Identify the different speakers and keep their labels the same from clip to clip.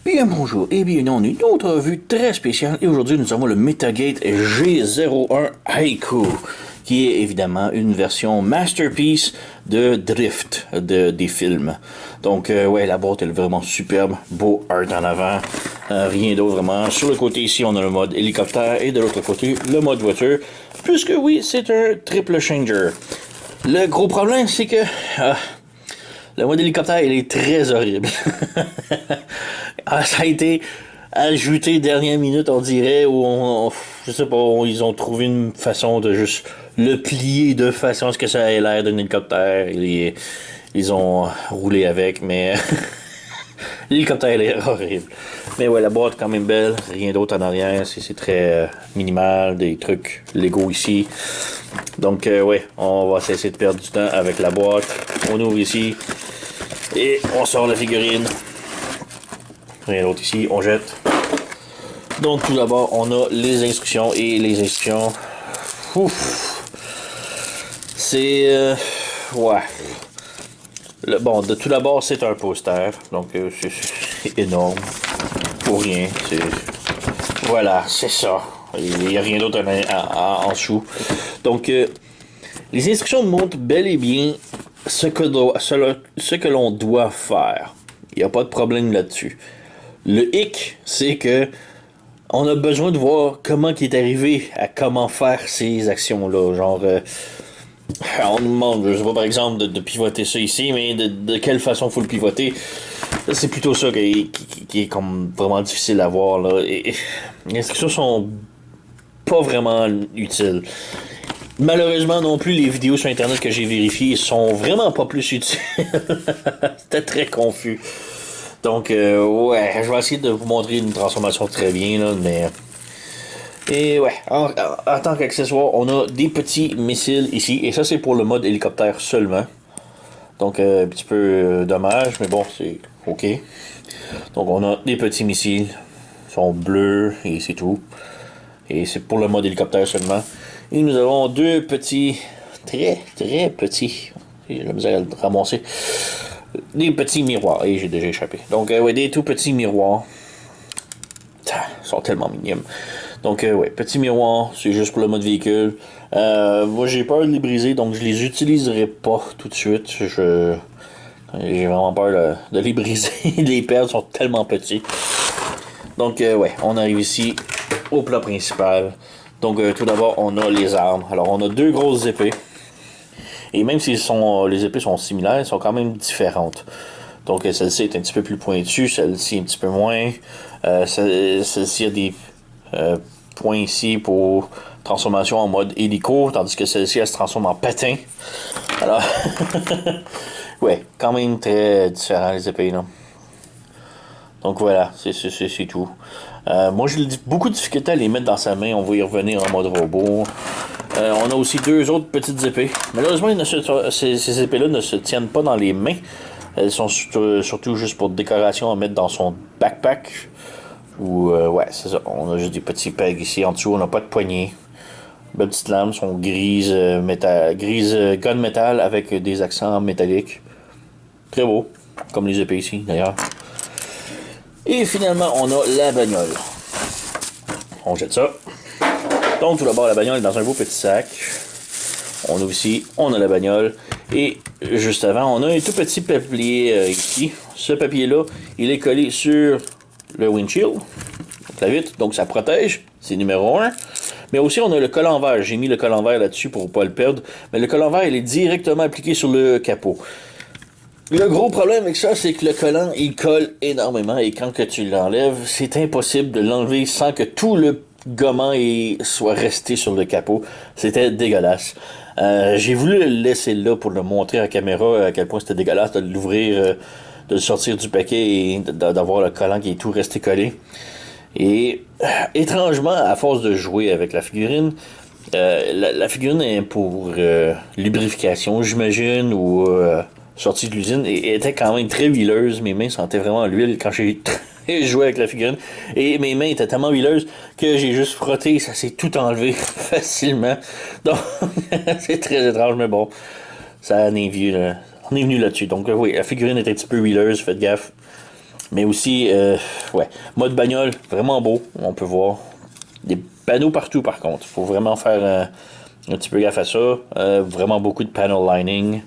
Speaker 1: Bien bonjour et bienvenue dans une autre revue très spéciale et aujourd'hui nous avons le Metagate G01 Haiku qui est évidemment une version masterpiece de Drift des films. Donc ouais, la boîte est vraiment superbe, beau art en avant, rien d'autre vraiment. Sur le côté ici on a le mode hélicoptère et de l'autre côté le mode voiture, puisque oui c'est un triple changer. Le gros problème c'est que le mode hélicoptère, il est très horrible. Ça a été ajouté dernière minute, on dirait, où je sais pas, ils ont trouvé une façon de juste le plier de façon à ce que ça ait l'air d'un hélicoptère. Ils ont roulé avec, mais l'hélicoptère, il est horrible. Mais ouais, la boîte est quand même belle, rien d'autre en arrière, c'est très minimal, des trucs Lego ici. Donc ouais, on va cesser de perdre du temps avec la boîte. On ouvre ici. Et on sort la figurine. Rien d'autre ici, on jette. Donc tout d'abord, on a les instructions. Et les instructions... Ouf. C'est... ouais. Bon, de tout d'abord, c'est un poster. Donc c'est énorme. Pour rien. Voilà, c'est ça. Il n'y a rien d'autre en dessous. Donc, les instructions montrent bel et bien ce que l'on doit faire. Il n'y a pas de problème là-dessus. Le hic, c'est que on a besoin de voir comment il est arrivé à comment faire ces actions-là. Genre, on nous demande, je sais pas par exemple, de pivoter ça ici, mais de quelle façon il faut le pivoter. C'est plutôt ça qui est comme vraiment difficile à voir là. Et les instructions sont pas vraiment utiles. Malheureusement non plus, les vidéos sur internet que j'ai vérifiées sont vraiment pas plus utiles. C'était très confus. Donc, ouais, je vais essayer de vous montrer une transformation très bien, là, mais... Et ouais, en tant qu'accessoire, on a des petits missiles ici, et ça c'est pour le mode hélicoptère seulement. Donc, un petit peu dommage, mais bon, c'est ok. Donc, on a des petits missiles, ils sont bleus, et c'est tout. Et c'est pour le mode hélicoptère seulement. Et nous avons deux petits, très petits, j'ai la misère à le ramasser, des petits miroirs. Et j'ai déjà échappé. Donc, ouais, des tout petits miroirs. Ils sont tellement mignons. Donc, ouais, petits miroirs, c'est juste pour le mode véhicule. Moi, j'ai peur de les briser, donc je les utiliserai pas tout de suite. J'ai vraiment peur de les briser. Les perdre sont tellement petits. Donc, ouais, on arrive ici au plat principal. Donc, tout d'abord, on a les armes. Alors, on a deux grosses épées. Et même si les épées sont similaires, elles sont quand même différentes. Donc, celle-ci est un petit peu plus pointue, celle-ci un petit peu moins. Celle-ci a des points ici pour transformation en mode hélico, tandis que celle-ci, elle se transforme en patin. Alors, ouais, quand même très différent les épées, là. Donc voilà, c'est tout. Moi, j'ai beaucoup de difficulté à les mettre dans sa main. On va y revenir en mode robot. On a aussi deux autres petites épées. Malheureusement, ces épées-là ne se tiennent pas dans les mains. Elles sont surtout juste pour décoration à mettre dans son backpack. Ou, ouais, c'est ça. On a juste des petits pegs ici en dessous. On n'a pas de poignée. Les petites lames sont grises, grises gunmetal avec des accents métalliques. Très beau. Comme les épées ici, d'ailleurs. Et finalement, on a la bagnole. On jette ça. Donc, tout d'abord, la bagnole est dans un beau petit sac. On ouvre ici, on a la bagnole. Et juste avant, on a un tout petit papier ici. Ce papier-là, il est collé sur le windshield, donc la vitre, donc ça protège. C'est numéro 1. Mais aussi, on a le collant vert. J'ai mis le collant vert là-dessus pour ne pas le perdre. Mais le collant vert, il est directement appliqué sur le capot. Le gros problème avec ça, c'est que le collant, il colle énormément et quand que tu l'enlèves, c'est impossible de l'enlever sans que tout le gommant soit resté sur le capot. C'était dégueulasse. J'ai voulu le laisser là pour le montrer à la caméra à quel point c'était dégueulasse de l'ouvrir, de le sortir du paquet et d'avoir le collant qui est tout resté collé. Et étrangement, à force de jouer avec la figurine, la figurine est pour lubrification, j'imagine, ou sortie de l'usine, et était quand même très huileuse. Mes mains sentaient vraiment l'huile quand j'ai joué avec la figurine. Et mes mains étaient tellement huileuses que j'ai juste frotté et ça s'est tout enlevé facilement. Donc, c'est très étrange, mais bon, ça en est venu là-dessus. Donc, oui, la figurine était un petit peu huileuse, faites gaffe. Mais aussi, ouais, mode bagnole, vraiment beau, on peut voir. Des panneaux partout par contre, faut vraiment faire un petit peu gaffe à ça. Vraiment beaucoup de panel lining.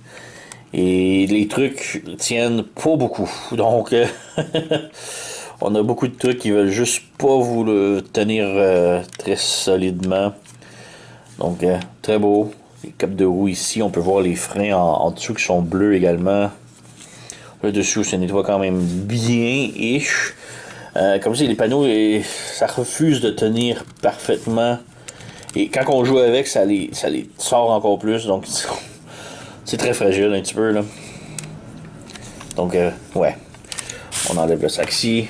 Speaker 1: Et les trucs tiennent pas beaucoup. Donc, on a beaucoup de trucs qui veulent juste pas vous le tenir très solidement. Donc, très beau. Les capes de roue ici, on peut voir les freins en dessous qui sont bleus également. Le dessus, ça nettoie quand même bien-ish. Comme je dis, les panneaux, ça refuse de tenir parfaitement. Et quand on joue avec, ça les sort encore plus. Donc, c'est très fragile un petit peu. Là. Donc, ouais. On enlève le sac ici.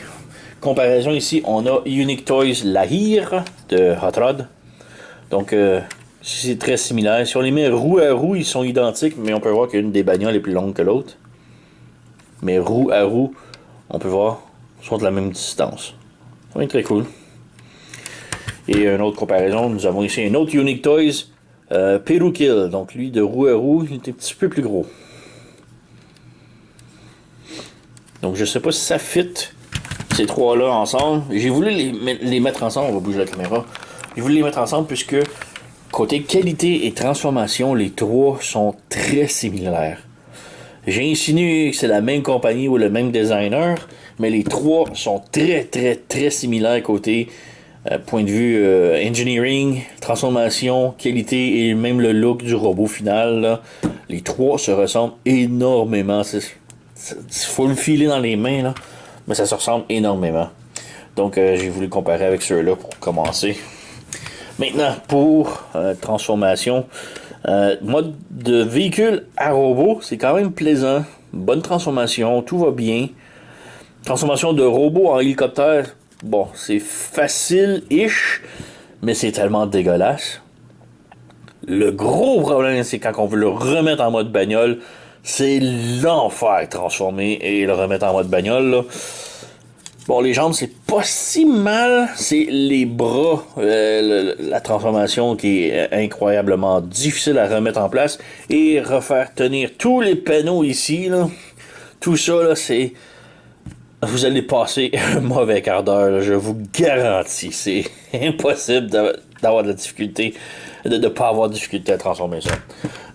Speaker 1: Comparaison ici, on a Unique Toys Lahir de Hot Rod. Donc, c'est très similaire. Si on les met roue à roue, ils sont identiques, mais on peut voir qu'une des bagnoles est plus longue que l'autre. Mais roue à roue, on peut voir, sont de la même distance. C'est très cool. Et une autre comparaison, nous avons ici un autre Unique Toys, Perukill. Donc lui, de roue à roue, il est un petit peu plus gros. Donc je sais pas si ça fit ces trois-là ensemble. J'ai voulu les mettre ensemble, on va bouger la caméra. J'ai voulu les mettre ensemble puisque côté qualité et transformation, les trois sont très similaires. J'ai insinué que c'est la même compagnie ou le même designer, mais les trois sont très très très similaires côté point de vue engineering, transformation, qualité et même le look du robot final. Là. Les trois se ressemblent énormément. Il faut le filer dans les mains, là, mais ça se ressemble énormément. Donc j'ai voulu comparer avec ceux-là pour commencer. Maintenant, pour transformation, mode de véhicule à robot, c'est quand même plaisant. Bonne transformation, tout va bien. Transformation de robot en hélicoptère, bon, c'est facile-ish, mais c'est tellement dégueulasse. Le gros problème, c'est quand on veut le remettre en mode bagnole, c'est l'enfer transformer et le remettre en mode bagnole. Là. Bon, les jambes, c'est pas si mal. C'est les bras, la transformation qui est incroyablement difficile à remettre en place. Et refaire tenir tous les panneaux ici, là. Tout ça, là, c'est... Vous allez passer un mauvais quart d'heure, là, je vous garantis. C'est impossible d'avoir de la difficulté, de ne pas avoir de difficulté à transformer ça.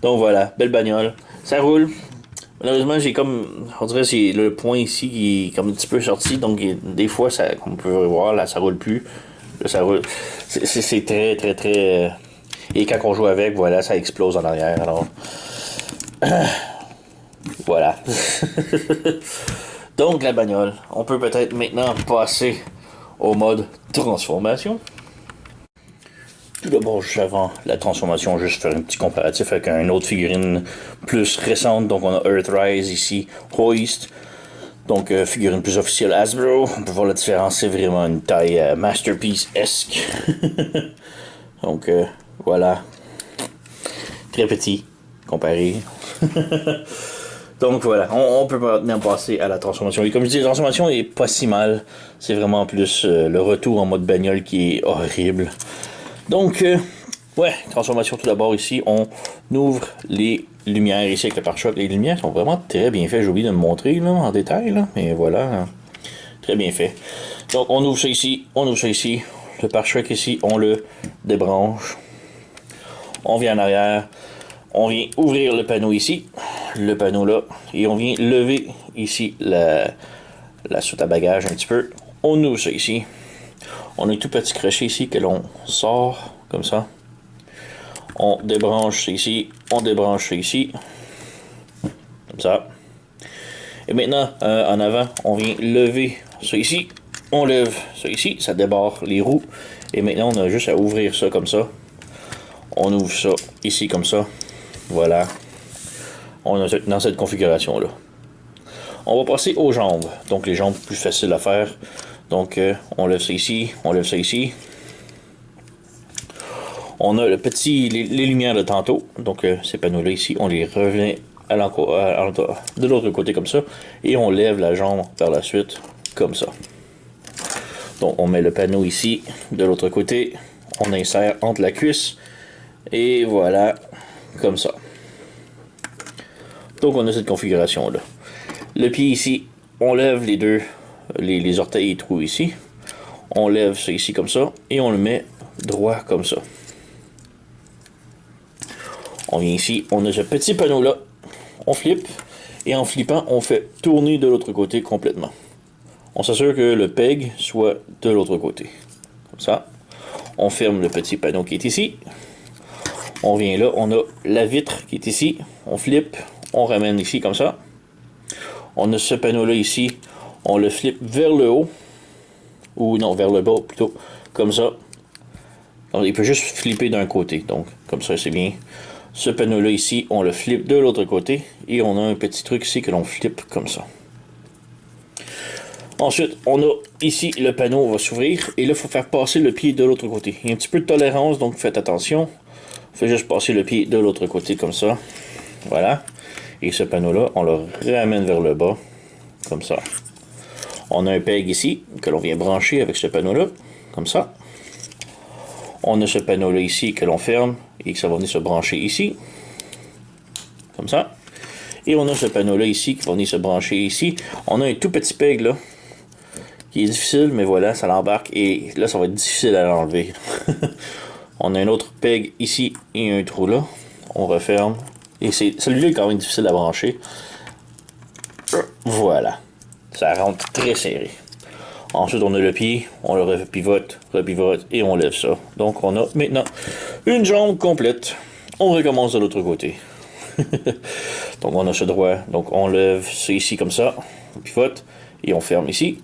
Speaker 1: Donc voilà, belle bagnole. Ça roule. Malheureusement, j'ai comme. On dirait que c'est le point ici qui est comme un petit peu sorti. Donc, des fois, ça, comme on peut voir, là, ça roule plus. Là, ça roule. C'est très, très, très. Et quand on joue avec, voilà, ça explose en arrière. Alors. Voilà. Donc, la bagnole. On peut peut-être maintenant passer au mode transformation. Tout d'abord, juste avant la transformation, juste faire un petit comparatif avec une autre figurine plus récente. Donc, on a Earthrise ici, Hoist. Donc, figurine plus officielle Hasbro. On peut voir la différence, c'est vraiment une taille Masterpiece-esque. Donc, voilà. Très petit, comparé. Donc, voilà. On peut maintenant passer à la transformation. Et comme je dis, la transformation est pas si mal. C'est vraiment plus le retour en mode bagnole qui est horrible. Donc, ouais, transformation tout d'abord ici, on ouvre les lumières ici avec le pare-choc. Les lumières sont vraiment très bien faites, j'ai oublié de me montrer là, en détail, là, mais voilà, hein. Très bien fait. Donc, on ouvre ça ici, on ouvre ça ici, le pare-choc ici, on le débranche. On vient en arrière, on vient ouvrir le panneau ici, le panneau là, et on vient lever ici la soute à bagages un petit peu. On ouvre ça ici. On a un tout petit crochet ici que l'on sort comme ça. On débranche ça ici. On débranche ça ici. Comme ça. Et maintenant, en avant, on vient lever ça ici. On lève ça ici. Ça débarre les roues. Et maintenant, on a juste à ouvrir ça comme ça. On ouvre ça ici comme ça. Voilà. On a dans cette configuration-là. On va passer aux jambes. Donc, les jambes plus faciles à faire. Donc, on lève ça ici, on lève ça ici. On a le petit, les lumières de tantôt. Donc, ces panneaux-là ici, on les revient de l'autre côté comme ça. Et on lève la jambe par la suite comme ça. Donc, on met le panneau ici, de l'autre côté. On insère entre la cuisse. Et voilà, comme ça. Donc, on a cette configuration-là. Le pied ici, on lève les deux les orteils et trous ici. On lève ça ici comme ça et on le met droit comme ça. On vient ici, on a ce petit panneau là, on flippe et en flippant on fait tourner de l'autre côté complètement. On s'assure que le peg soit de l'autre côté. Comme ça. On ferme le petit panneau qui est ici. On vient là, on a la vitre qui est ici. On flippe, on ramène ici comme ça. On a ce panneau là ici, on le flippe vers le haut. Ou non, vers le bas plutôt, comme ça. Donc, il peut juste flipper d'un côté, donc comme ça c'est bien. Ce panneau là ici, on le flippe de l'autre côté et on a un petit truc ici que l'on flippe comme ça. Ensuite, on a ici le panneau va s'ouvrir et là il faut faire passer le pied de l'autre côté. Il y a un petit peu de tolérance, donc faites attention. Faites juste passer le pied de l'autre côté comme ça. Voilà. Et ce panneau là, on le ramène vers le bas, comme ça. On a un peg ici, que l'on vient brancher avec ce panneau-là, comme ça. On a ce panneau-là ici que l'on ferme et que ça va venir se brancher ici, comme ça. Et on a ce panneau-là ici qui va venir se brancher ici. On a un tout petit peg là, qui est difficile, mais voilà, ça l'embarque et là, ça va être difficile à l'enlever. On a un autre peg ici et un trou là. On referme. Et celui-là est quand même difficile à brancher. Voilà. Ça rentre très serré. Ensuite, on a le pied, on le repivote et on lève ça. Donc, on a maintenant une jambe complète. On recommence de l'autre côté. Donc, on a ce droit. Donc, on lève ça ici comme ça. On pivote et on ferme ici.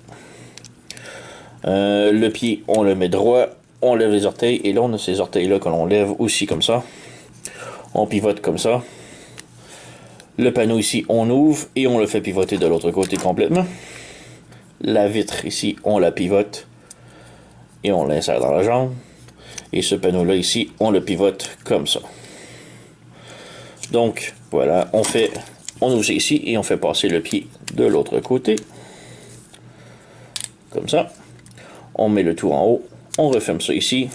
Speaker 1: Le pied, on le met droit. On lève les orteils. Et là, on a ces orteils-là que l'on lève aussi comme ça. On pivote comme ça. Le panneau ici, on ouvre et on le fait pivoter de l'autre côté complètement. La vitre ici, on la pivote et on l'insère dans la jambe. Et ce panneau-là ici, on le pivote comme ça. Donc, voilà, on ouvre ici et on fait passer le pied de l'autre côté. Comme ça. On met le tout en haut. On referme ça ici.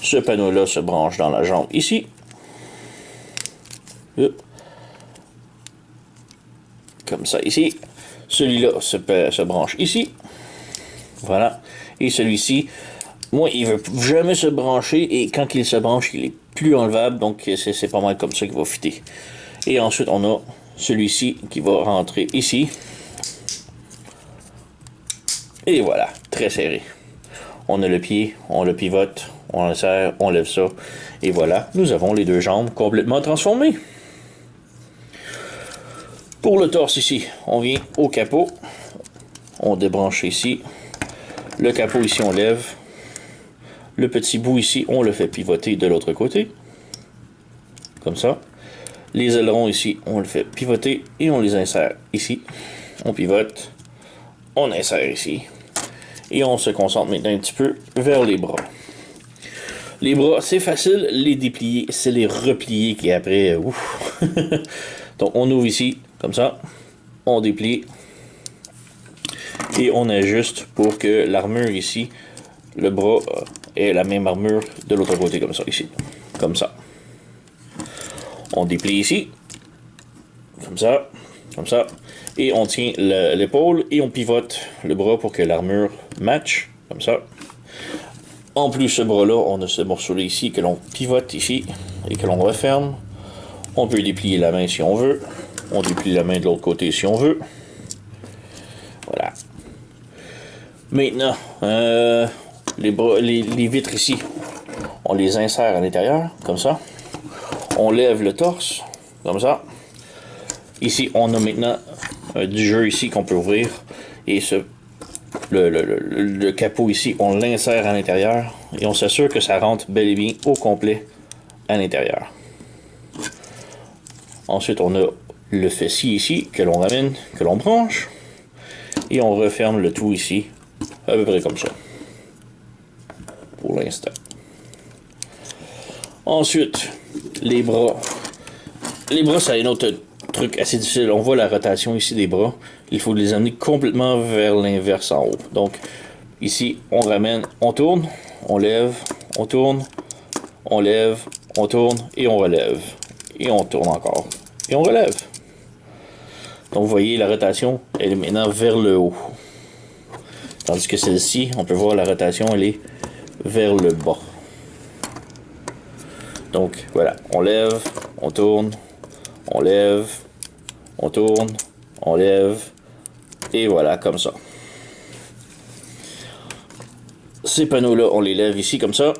Speaker 1: Ce panneau-là se branche dans la jambe ici. Comme ça ici. Celui-là se branche ici. Voilà. Et celui-ci, moi, il veut jamais se brancher. Et quand il se branche, il est plus enlevable. Donc, c'est pas mal comme ça qu'il va fitter. Et ensuite, on a celui-ci qui va rentrer ici. Et voilà. Très serré. On a le pied, on le pivote, on le serre, on lève ça. Et voilà. Nous avons les deux jambes complètement transformées. Pour le torse ici, on vient au capot, on débranche ici, le capot ici on lève, le petit bout ici on le fait pivoter de l'autre côté, comme ça. Les ailerons ici on le fait pivoter et on les insère ici, on pivote, on insère ici et on se concentre maintenant un petit peu vers les bras. Les bras c'est facile, les déplier c'est les replier qui après, ouf. Donc on ouvre ici. Comme ça, on déplie et on ajuste pour que l'armure ici, le bras ait la même armure de l'autre côté comme ça ici. Comme ça. On déplie ici. Comme ça. Comme ça. Et on tient l'épaule et on pivote le bras pour que l'armure matche. Comme ça. En plus, ce bras-là, on a ce morceau-là ici que l'on pivote ici et que l'on referme. On peut déplier la main si on veut. On déplie la main de l'autre côté si on veut. Voilà. Maintenant, les vitres ici, on les insère à l'intérieur, comme ça. On lève le torse, comme ça. Ici, on a maintenant du jeu ici qu'on peut ouvrir. Et le capot ici, on l'insère à l'intérieur. Et on s'assure que ça rentre bel et bien au complet à l'intérieur. Ensuite, on a le fessier ici que l'on ramène, que l'on branche. Et on referme le tout ici, à peu près comme ça. Pour l'instant. Ensuite, les bras. Les bras, c'est un autre truc assez difficile. On voit la rotation ici des bras. Il faut les amener complètement vers l'inverse en haut. Donc, ici, on ramène, on tourne, on lève, on tourne, on lève, on tourne et on relève. Et on tourne encore. Et on relève. Donc, vous voyez, la rotation, elle est maintenant vers le haut. Tandis que celle-ci, on peut voir la rotation, elle est vers le bas. Donc voilà, on lève, on tourne, on lève, on tourne, on lève, et voilà, comme ça. Ces panneaux-là, on les lève ici comme ça.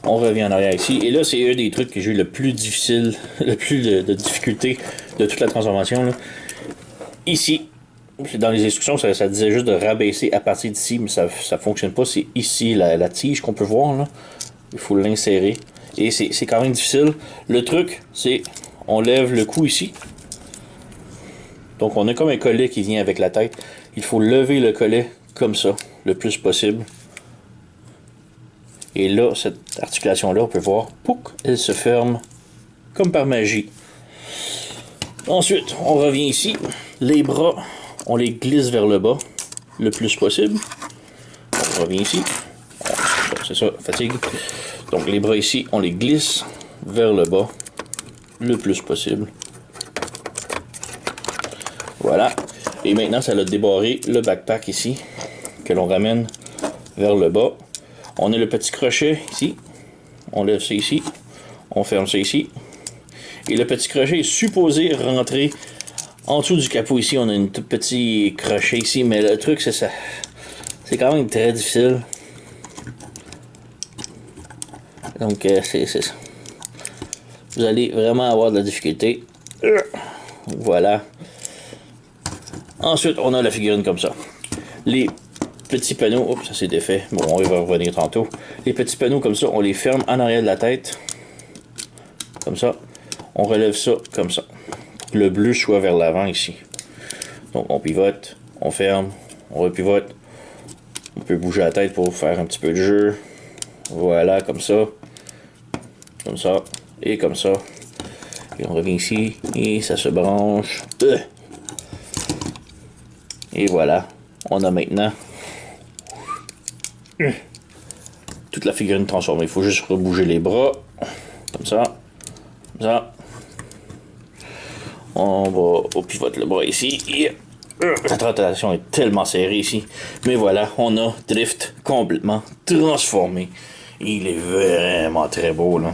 Speaker 1: On revient en arrière ici. Et là, c'est un des trucs que j'ai eu le plus difficile, le plus de difficulté de toute la transformation. Là. Ici, dans les instructions, ça disait juste de rabaisser à partir d'ici, mais ça fonctionne pas. C'est ici la tige qu'on peut voir. Là. Il faut l'insérer. Et c'est quand même difficile. Le truc, c'est on lève le cou ici. Donc on a comme un collet qui vient avec la tête. Il faut lever le collet comme ça, le plus possible. Et là, cette articulation-là, on peut voir, pouc, elle se ferme comme par magie. Ensuite, on revient ici. Les bras, on les glisse vers le bas le plus possible. On revient ici. C'est ça, fatigue. Donc les bras ici, on les glisse vers le bas le plus possible. Voilà. Et maintenant, ça a débarré le backpack ici, que l'on ramène vers le bas. On a le petit crochet ici. On lève ça ici. On ferme ça ici. Et le petit crochet est supposé rentrer en dessous du capot ici. On a un tout petit crochet ici. Mais le truc, c'est ça. C'est quand même très difficile. Donc, c'est ça. Vous allez vraiment avoir de la difficulté. Voilà. Ensuite, on a la figurine comme ça. Les petits panneaux, oups, ça s'est défait. Bon, on va revenir tantôt. Les petits panneaux comme ça, on les ferme en arrière de la tête. Comme ça. On relève ça comme ça. Le bleu soit vers l'avant ici. Donc, on pivote, on ferme, on repivote. On peut bouger la tête pour faire un petit peu de jeu. Voilà, comme ça. Comme ça. Et comme ça. Et on revient ici. Et ça se branche. Et voilà. On a maintenant toute la figurine transformée. Il faut juste rebouger les bras. Comme ça. Comme ça. On pivote le bras ici. Et la rotation est tellement serrée ici. Mais voilà, on a Drift complètement transformé. Il est vraiment très beau, là.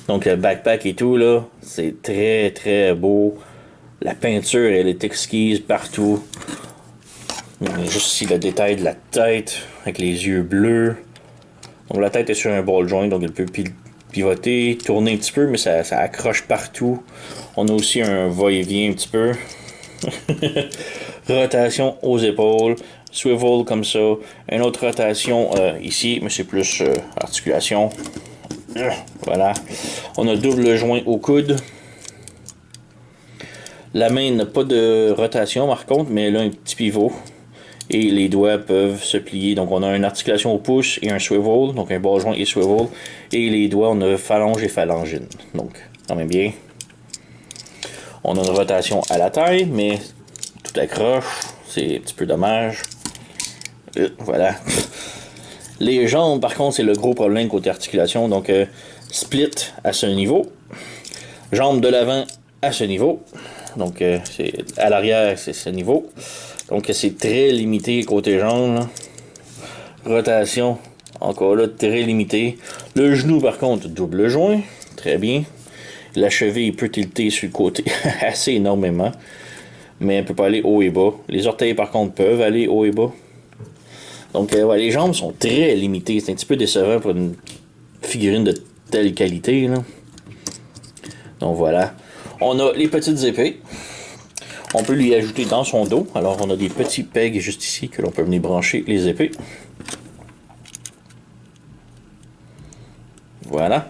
Speaker 1: Donc, le backpack et tout, là, c'est très, très beau. La peinture, elle est exquise partout. On a juste ici le détail de la tête, avec les yeux bleus. Donc, la tête est sur un ball joint, donc elle peut pivoter, tourner un petit peu, mais ça accroche partout. On a aussi un va-et-vient un petit peu. Rotation aux épaules. Swivel comme ça. Une autre rotation ici, mais c'est plus articulation. Voilà. On a double joint au coude. La main n'a pas de rotation par contre, mais elle a un petit pivot. Et les doigts peuvent se plier. Donc on a une articulation au pouce et un swivel. Donc un bas joint et swivel. Et les doigts, on a phalange et phalangine. Donc quand même bien. On a une rotation à la taille, mais tout accroche. C'est un petit peu dommage. Voilà. Les jambes, par contre, c'est le gros problème côté articulation. Donc, split à ce niveau. Jambes de l'avant à ce niveau. Donc, c'est à l'arrière, c'est ce niveau. Donc, c'est très limité côté jambes. Là. Rotation, encore là, très limité. Le genou, par contre, double joint. Très bien. La cheville peut tilter sur le côté assez énormément. Mais elle ne peut pas aller haut et bas. Les orteils, par contre, peuvent aller haut et bas. Donc, ouais, les jambes sont très limitées. C'est un petit peu décevant pour une figurine de telle qualité. Là. Donc, voilà. On a les petites épées. On peut lui ajouter dans son dos. Alors, on a des petits pegs juste ici que l'on peut venir brancher les épées. Voilà.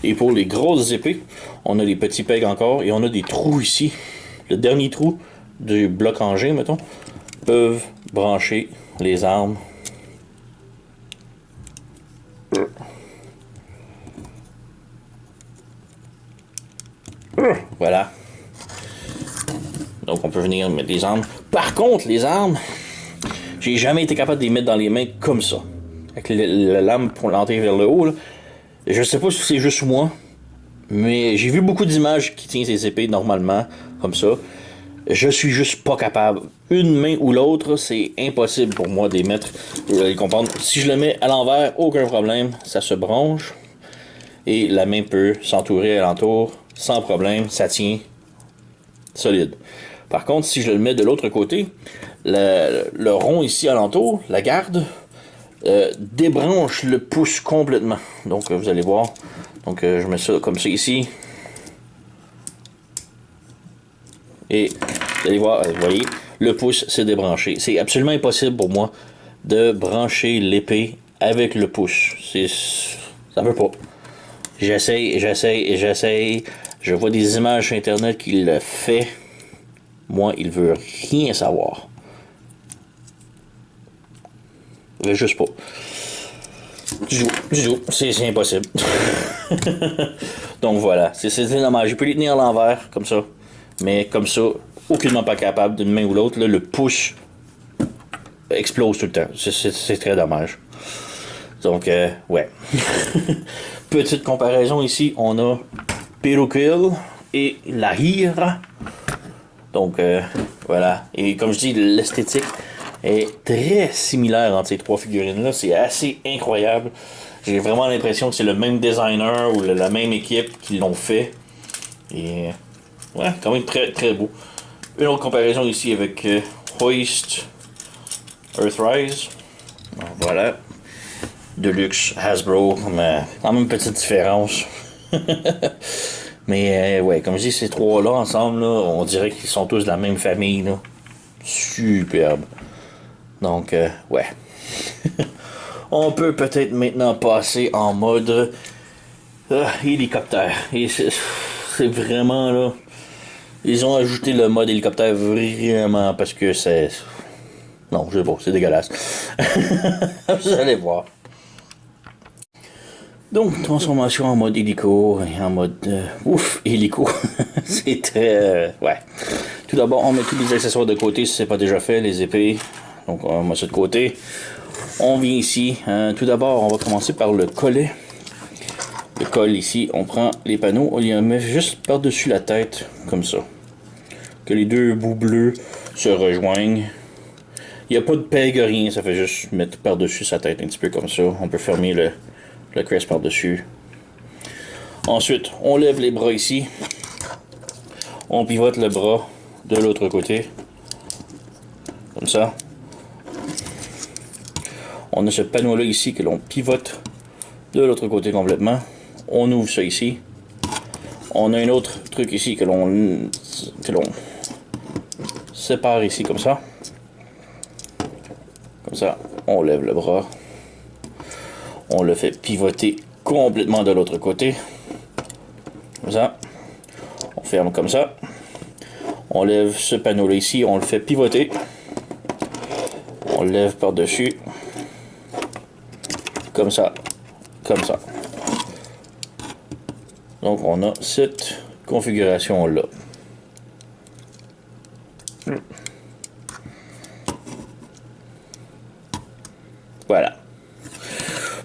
Speaker 1: Et pour les grosses épées, on a des petits pegs encore. Et on a des trous ici. Le dernier trou du bloc en G, mettons, peuvent brancher les armes. Voilà. Donc on peut venir mettre les armes. Par contre, les armes, j'ai jamais été capable de les mettre dans les mains comme ça. Avec la lame pour l'entrer vers le haut. Là. Je sais pas si c'est juste moi, mais j'ai vu beaucoup d'images qui tiennent ces épées normalement, comme ça. Je suis juste pas capable. Une main ou l'autre, c'est impossible pour moi de les mettre. Vous allez comprendre. Si je le mets à l'envers, aucun problème. Ça se branche. Et la main peut s'entourer alentour sans problème. Ça tient solide. Par contre, si je le mets de l'autre côté, le rond ici alentour, la garde, débranche le pouce complètement. Donc, vous allez voir. Donc, je mets ça comme ça ici. Et vous allez voir, vous voyez, le pouce s'est débranché. C'est absolument impossible pour moi de brancher l'épée avec le pouce. Ça veut pas. J'essaye. Je vois des images sur Internet qui le fait. Moi, il veut rien savoir. Il veut juste pas. Du tout. C'est impossible. Donc voilà, c'est dommage. J'ai pu les tenir à l'envers, comme ça. Mais comme ça, aucunement pas capable d'une main ou l'autre. Le pouce explose tout le temps. C'est très dommage. Donc, ouais. Petite comparaison ici, on a Peruquil et la Hira. Donc, voilà. Et comme je dis, l'esthétique est très similaire entre ces trois figurines-là. C'est assez incroyable. J'ai vraiment l'impression que c'est le même designer ou la même équipe qui l'ont fait. Et, ouais, quand même très, très beau. Une autre comparaison ici avec Hoist Earthrise. Voilà. Deluxe Hasbro. Quand même petite différence. Mais ouais, comme je dis, ces trois-là ensemble, là, on dirait qu'ils sont tous de la même famille. Là. Superbe. Donc, ouais. On peut peut-être maintenant passer en mode hélicoptère. Et c'est vraiment là. Ils ont ajouté le mode hélicoptère vraiment parce que c'est. Non, je sais pas, c'est dégueulasse. Vous allez voir. Donc, transformation en mode hélico et en mode. Hélico. C'est très. Ouais. Tout d'abord, on met tous les accessoires de côté si c'est pas déjà fait, les épées. Donc, on met ça de côté. On vient ici. Tout d'abord, on va commencer par le collet. Le col ici, on prend les panneaux, on les met juste par-dessus la tête, comme ça. Que les deux bouts bleus se rejoignent. Il n'y a pas de peg, rien, ça fait juste mettre par-dessus sa tête, un petit peu comme ça. On peut fermer le crest par-dessus. Ensuite, on lève les bras ici. On pivote le bras de l'autre côté. Comme ça. On a ce panneau-là ici que l'on pivote de l'autre côté complètement. On ouvre ça ici. On a un autre truc ici que l'on sépare ici comme ça. Comme ça, on lève le bras. On le fait pivoter complètement de l'autre côté. Comme ça. On ferme comme ça. On lève ce panneau-là ici. On le fait pivoter. On le lève par-dessus. Comme ça. Comme ça. Donc, on a cette configuration-là. Voilà.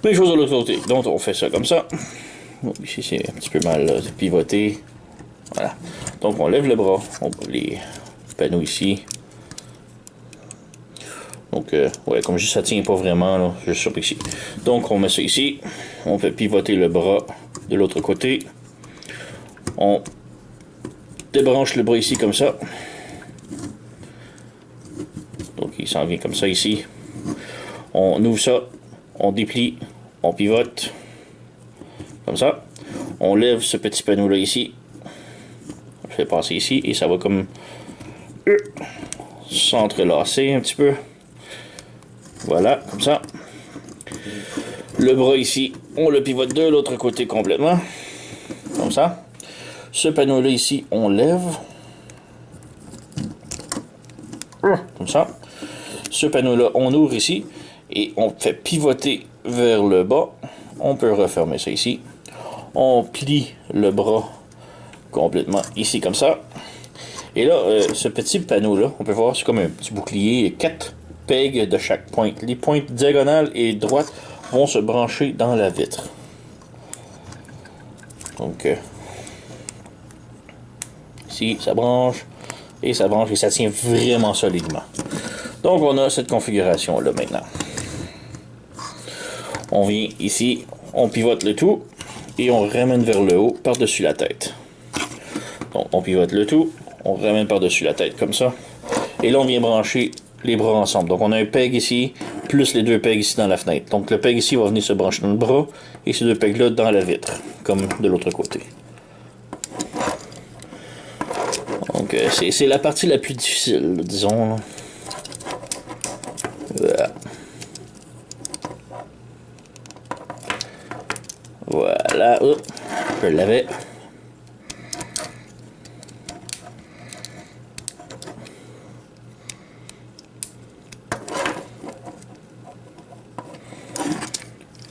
Speaker 1: Même chose de l'autre côté. Donc, on fait ça comme ça. Bon, ici, c'est un petit peu mal pivoté. Voilà. Donc, on lève le bras. On prend les panneaux ici. Donc, ouais, comme je dis, ça tient pas vraiment, là. Juste sur ici. Donc, on met ça ici. On fait pivoter le bras de l'autre côté. On débranche le bras ici comme ça. Donc, il s'en vient comme ça ici. On ouvre ça. On déplie. On pivote. Comme ça. On lève ce petit panneau-là ici. On le fait passer ici. Et ça va comme s'entrelacer un petit peu. Voilà, comme ça. Le bras ici, on le pivote de l'autre côté complètement. Comme ça. Ce panneau-là ici, on lève. Comme ça. Ce panneau-là, on ouvre ici. Et on fait pivoter vers le bas. On peut refermer ça ici. On plie le bras complètement ici, comme ça. Et là, ce petit panneau-là, on peut voir, c'est comme un petit bouclier. Il y a 4 pegs de chaque pointe. Les pointes diagonales et droites vont se brancher dans la vitre. Donc, ici, ça branche. Et ça branche et ça tient vraiment solidement. Donc on a cette configuration là maintenant. On vient ici, on pivote le tout et on ramène vers le haut par-dessus la tête. Donc on pivote le tout, on ramène par-dessus la tête comme ça. Et là on vient brancher les bras ensemble. Donc on a un peg ici, plus les deux pegs ici dans la fenêtre. Donc le peg ici va venir se brancher dans le bras et ces deux pegs là dans la vitre, comme de l'autre côté. Donc c'est la partie la plus difficile, disons. Voilà. Voilà, oh, je l'avais.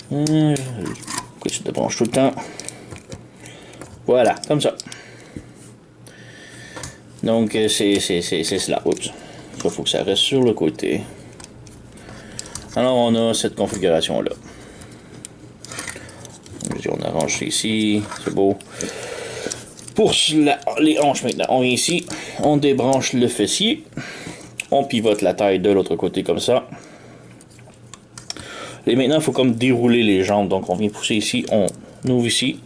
Speaker 1: Pourquoi tu te branches tout le temps? Voilà, comme ça. Donc c'est cela. Oups. Il faut que ça reste sur le côté. Alors on a cette configuration là. On arrange ici, c'est beau. Pour les hanches maintenant, on vient ici, on débranche le fessier, on pivote la taille de l'autre côté comme ça. Et maintenant, il faut comme dérouler les jambes. Donc on vient pousser ici, on ouvre ici,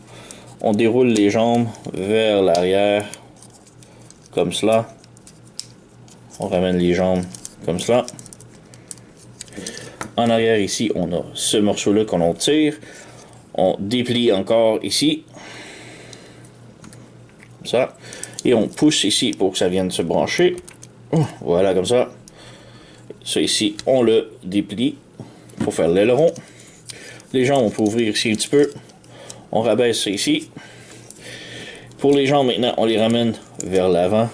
Speaker 1: on déroule les jambes vers l'arrière, comme cela. On ramène les jambes comme cela. En arrière ici, on a ce morceau-là qu'on tire. On déplie encore ici. Comme ça. Et on pousse ici pour que ça vienne se brancher. Voilà, comme ça. Ça ici, on le déplie pour faire l'aileron. Les jambes, on peut ouvrir ici un petit peu. On rabaisse ça ici. Pour les jambes, maintenant, on les ramène vers l'avant.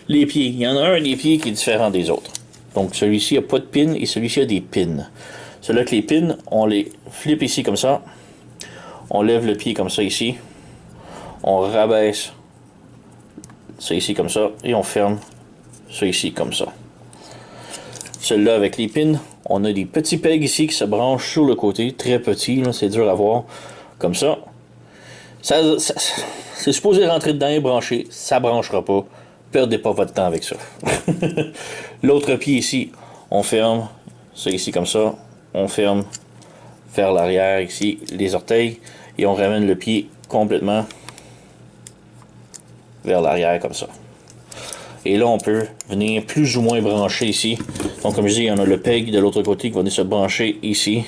Speaker 1: Les pieds. Il y en a un des pieds qui est différent des autres. Donc, celui-ci n'a pas de pin et celui-ci a des pins. Celui-là que les pins, on les flippe ici comme ça. On lève le pied comme ça ici. On rabaisse ça ici comme ça. Et on ferme ça ici comme ça. Celui-là avec les pins, on a des petits pegs ici qui se branchent sur le côté. Très petits, c'est dur à voir. Comme ça. C'est supposé rentrer dedans et brancher. Ça ne branchera pas. Perdez pas votre temps avec ça. L'autre pied ici, on ferme ça ici comme ça. On ferme vers l'arrière ici, les orteils. Et on ramène le pied complètement vers l'arrière comme ça. Et là, on peut venir plus ou moins brancher ici. Donc, comme je dis, on a le peg de l'autre côté qui va venir se brancher ici.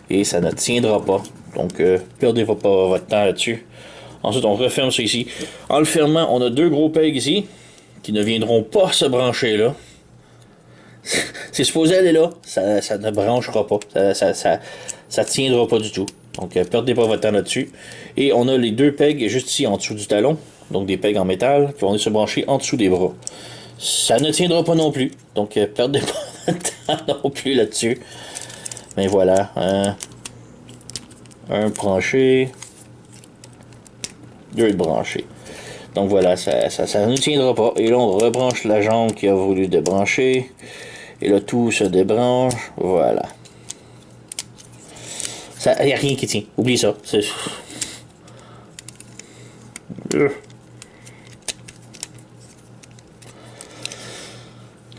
Speaker 1: Et ça ne tiendra pas. Donc, perdez pas votre temps là-dessus. Ensuite, on referme ça ici. En le fermant, on a deux gros pegs ici qui ne viendront pas se brancher là. C'est supposé aller là, ça ne branchera pas. Ça tiendra pas du tout. Donc, perdez pas votre temps là-dessus. Et on a les deux pegs juste ici en dessous du talon. Donc, des pegs en métal qui vont se brancher en dessous des bras. Ça ne tiendra pas non plus. Donc, perdez pas votre temps non plus là-dessus. Mais voilà. Un branché. Deux branchés. Donc voilà, ça ne tiendra pas. Et là, on rebranche la jambe qui a voulu débrancher. Et là, tout se débranche. Voilà. Il n'y a rien qui tient. Oublie ça.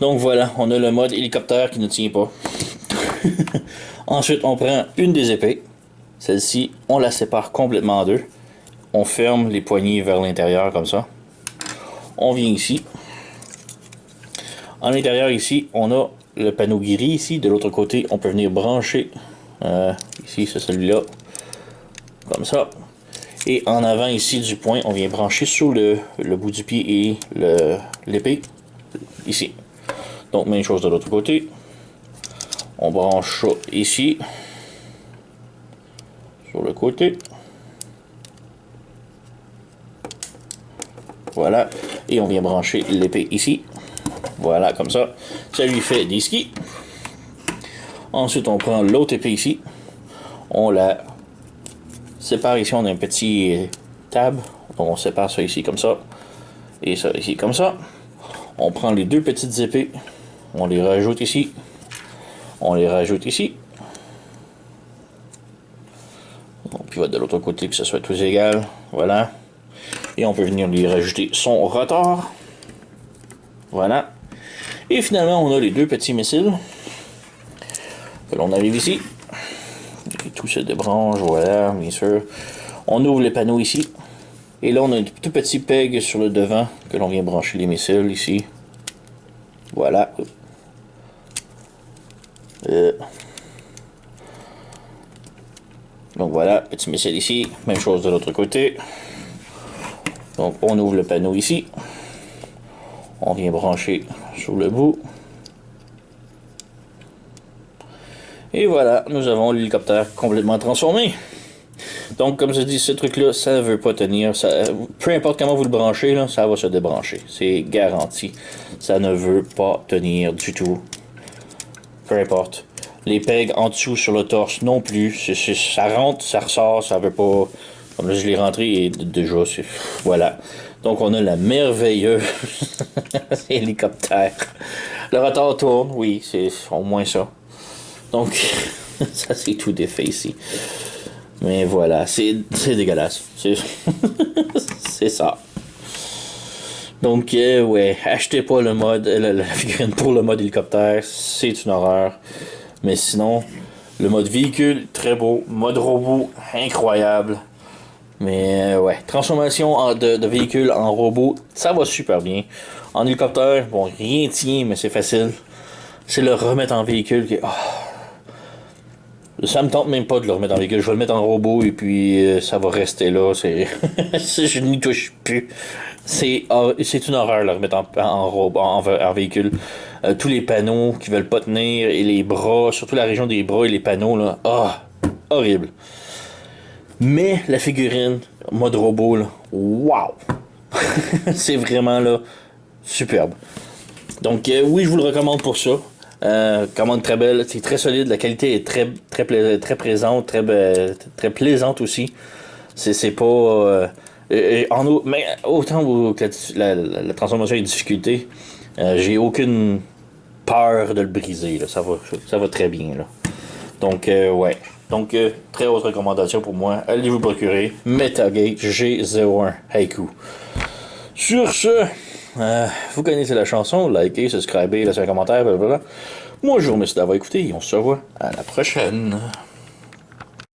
Speaker 1: Donc voilà, on a le mode hélicoptère qui ne tient pas. Ensuite, on prend une des épées. Celle-ci, on la sépare complètement en deux. On ferme les poignées vers l'intérieur comme ça. On vient ici. En l'intérieur ici, on a le panneau gris ici. De l'autre côté, on peut venir brancher. Ici, c'est celui-là. Comme ça. Et en avant ici du point, on vient brancher sur le bout du pied et l'épée. Ici. Donc, même chose de l'autre côté. On branche ça ici. Sur le côté. Voilà. Et on vient brancher l'épée ici. Voilà, comme ça. Ça lui fait des skis. Ensuite, on prend l'autre épée ici. On la sépare ici. On a un petit tab. Donc, on sépare ça ici comme ça. Et ça ici comme ça. On prend les deux petites épées. On les rajoute ici. On les rajoute ici. On pivote de l'autre côté que ce soit tous égal. Voilà. Et on peut venir lui rajouter son rotor. Voilà. Et finalement, on a les deux petits missiles. Que l'on arrive ici. Et tout se débranche, voilà, bien sûr. On ouvre les panneaux ici. Et là, on a un tout petit peg sur le devant que l'on vient brancher les missiles ici. Voilà. Donc voilà, petit missile ici. Même chose de l'autre côté. Donc on ouvre le panneau ici. On vient brancher sur le bout. Et voilà, nous avons l'hélicoptère complètement transformé. Donc, comme je dis, ce truc-là, ça ne veut pas tenir. Peu importe comment vous le branchez, là, ça va se débrancher. C'est garanti. Ça ne veut pas tenir du tout. Peu importe. Les pegs en dessous sur le torse non plus. Ça rentre, ça ressort, ça veut pas... Comme là, je l'ai rentré et déjà, voilà. Donc, on a la merveilleuse hélicoptère. Le rotor tourne, oui, c'est au moins ça. Donc, ça, c'est tout défait ici. Mais voilà, c'est dégueulasse. C'est ça. Donc, ouais, achetez pas le mode, la figurine pour le mode hélicoptère, c'est une horreur. Mais sinon, le mode véhicule, très beau. Mode robot, incroyable. Mais ouais, transformation de véhicule en robot, ça va super bien. En hélicoptère, bon, rien tient, mais c'est facile. C'est le remettre en véhicule qui... Ça me tente même pas de le remettre en véhicule. Je vais le mettre en robot et puis ça va rester là. Je n'y touche plus. C'est une horreur le remettre en véhicule. Tous les panneaux qui veulent pas tenir et les bras, surtout la région des bras et les panneaux là. Horrible. Mais la figurine mode robot là, wow. C'est vraiment là superbe. Donc oui, je vous le recommande pour ça. Commande très belle, c'est très solide, la qualité est très présente, très plaisante aussi. C'est pas mais autant que la transformation est une difficulté, j'ai aucune peur de le briser là. Ça va très bien là. Donc ouais. Donc très haute recommandation pour moi. Allez vous procurer Metagate G01 Haiku. Sur ce, vous connaissez la chanson, likez, subscribez, laissez un commentaire, blablabla. Moi je vous remercie d'avoir écouté et on se revoit à la prochaine.